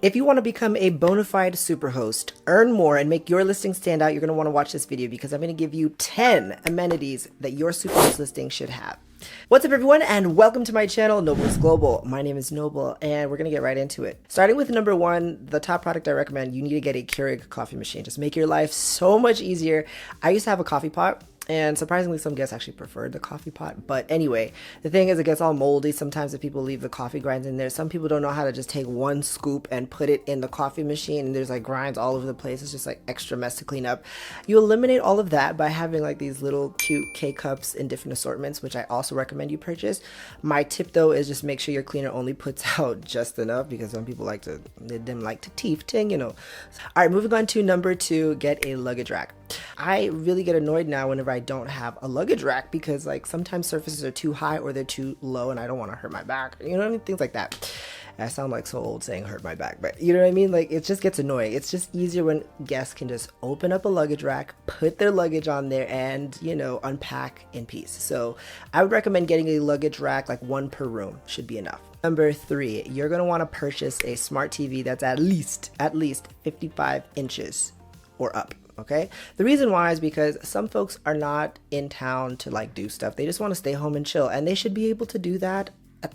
If you want to become a bona fide superhost, earn more, and make your listing stand out, you're going to want to watch this video because I'm going to give you 10 amenities that your superhost listing should have. What's up, everyone, and welcome to my channel, Noble's Global. My name is Noble, and we're going to get right into it. Starting with number one, the top product I recommend, you need to get a Keurig coffee machine. Just make your life so much easier. I used to have a coffee pot, and surprisingly, some guests actually preferred the coffee pot. But anyway, the thing is, it gets all moldy sometimes if people leave the coffee grinds in there. Some people don't know how to just take one scoop and put it in the coffee machine, and there's like grinds all over the place. It's just like extra mess to clean up. You eliminate all of that by having like these little cute K-cups in different assortments, which I also recommend you purchase. My tip though is just make sure your cleaner only puts out just enough, because some people like to teeth ting, you know. All right, moving on to number two, get a luggage rack. I really get annoyed now whenever I don't have a luggage rack, because like sometimes surfaces are too high or they're too low and I don't want to hurt my back, you know what I mean? Things like that. I sound like so old saying hurt my back, but you know what I mean? Like, it just gets annoying. It's just easier when guests can just open up a luggage rack, put their luggage on there, and, you know, unpack in peace. So I would recommend getting a luggage rack, like one per room should be enough. Number three, you're going to want to purchase a smart TV that's at least 55 inches or up. Okay, the reason why is because some folks are not in town to like do stuff. They just want to stay home and chill, and they should be able to do that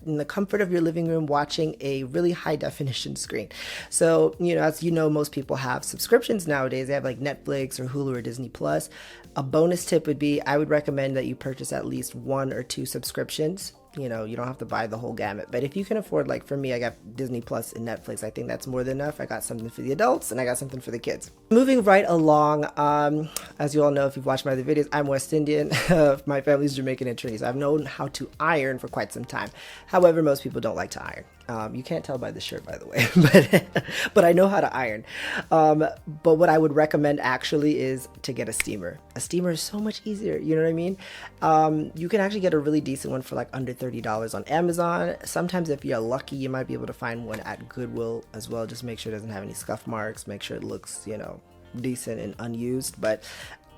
in the comfort of your living room watching a really high definition screen. So, you know, as you know, most people have subscriptions nowadays. They have like Netflix or Hulu or Disney Plus. A bonus tip would be, I would recommend that you purchase at least 1 or 2 subscriptions. You know, you don't have to buy the whole gamut, but if you can afford, like for me, I got Disney Plus and Netflix. I think that's more than enough. I got something for the adults and I got something for the kids. Moving right along, as you all know, if you've watched my other videos, I'm West Indian. My family's Jamaican and Trinidad. So I've known how to iron for quite some time. However, most people don't like to iron. You can't tell by the shirt, by the way, but I know how to iron. But what I would recommend actually is to get a steamer. A steamer is so much easier. You know what I mean? You can actually get a really decent one for like under $30 on Amazon. Sometimes if you're lucky, you might be able to find one at Goodwill as well. Just make sure it doesn't have any scuff marks. Make sure it looks, you know, decent and unused. But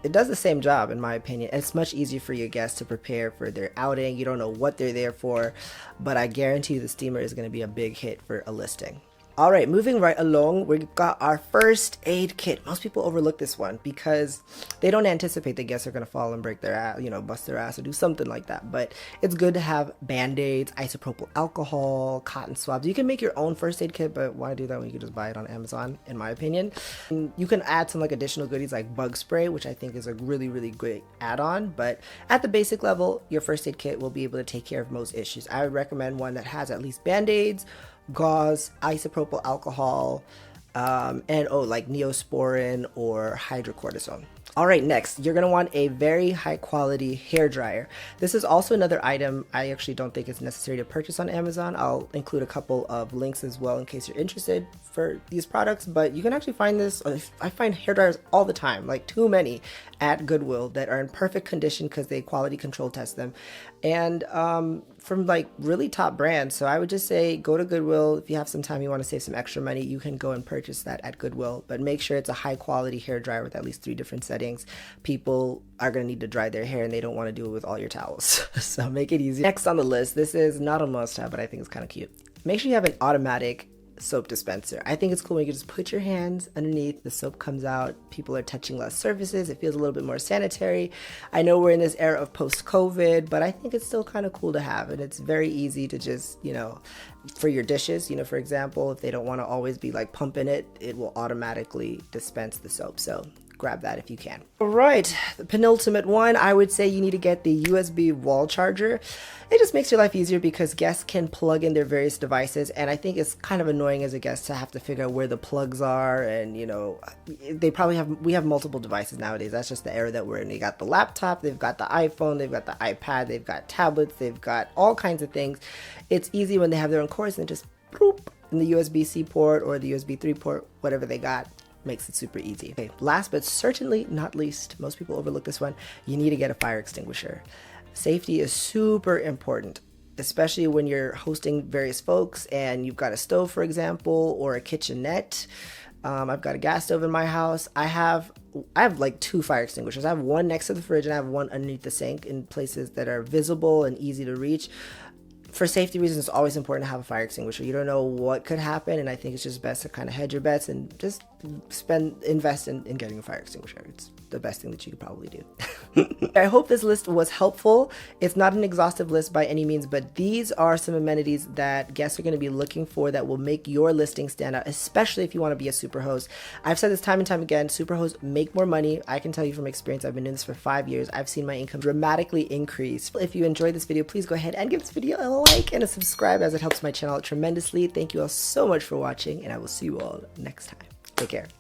it does the same job, in my opinion. It's much easier for your guests to prepare for their outing. You don't know what they're there for, but I guarantee you the steamer is going to be a big hit for a listing. All right, moving right along, we've got our first aid kit. Most people overlook this one because they don't anticipate the guests are going to fall and break their ass, you know, bust their ass or do something like that. But it's good to have Band-Aids, isopropyl alcohol, cotton swabs. You can make your own first aid kit, but why do that when you can just buy it on Amazon, in my opinion? And you can add some like additional goodies like bug spray, which I think is a really, really great add-on. But at the basic level, your first aid kit will be able to take care of most issues. I would recommend one that has at least Band-Aids, gauze, isopropyl alcohol, and like Neosporin or hydrocortisone. All right, next, you're going to want a very high quality hair dryer. This is also another item I actually don't think it's necessary to purchase on Amazon. I'll include a couple of links as well in case you're interested for these products, but you can actually find this. I find hair dryers all the time, like too many at Goodwill, that are in perfect condition because they quality control test them, and from like really top brands. So I would just say go to Goodwill. If you have some time, you want to save some extra money, you can go and purchase that at Goodwill, but make sure it's a high quality hair dryer with at least 3 different settings. People are going to need to dry their hair and they don't want to do it with all your towels. So make it easy. Next on the list, this is not a must have, but I think it's kind of cute. Make sure you have an automatic soap dispenser. I think it's cool when you can just put your hands underneath, the soap comes out, people are touching less surfaces, it feels a little bit more sanitary. I know we're in this era of post-COVID, but I think it's still kind of cool to have, and it's very easy to just, you know, for your dishes, you know, for example, if they don't want to always be like pumping it, it will automatically dispense the soap. So grab that if you can. All right, the penultimate one, I would say you need to get the USB wall charger. It just makes your life easier because guests can plug in their various devices, and I think it's kind of annoying as a guest to have to figure out where the plugs are, and you know, we have multiple devices nowadays. That's just the era that we're in. They got the laptop, they've got the iPhone, they've got the iPad, they've got tablets, they've got all kinds of things. It's easy when they have their own cords and just boop in the USB-C port or the USB 3 port, whatever they got. Makes it super easy. Okay, last but certainly not least, most people overlook this one, you need to get a fire extinguisher. Safety is super important, especially when you're hosting various folks and you've got a stove, for example, or a kitchenette. I've got a gas stove in my house. I have like 2 fire extinguishers. I have one next to the fridge and I have one underneath the sink in places that are visible and easy to reach. For safety reasons, it's always important to have a fire extinguisher. You don't know what could happen, and I think it's just best to kind of hedge your bets and just invest in getting a fire extinguisher. It's the best thing that you could probably do. I hope this list was helpful. It's not an exhaustive list by any means, but these are some amenities that guests are going to be looking for that will make your listing stand out, especially if you want to be a Superhost. I've said this time and time again, Superhosts make more money. I can tell you from experience, I've been doing this for 5 years. I've seen my income dramatically increase. If you enjoyed this video, please go ahead and give this video a like and a subscribe, as it helps my channel out tremendously. Thank you all so much for watching, and I will see you all next time. Take care.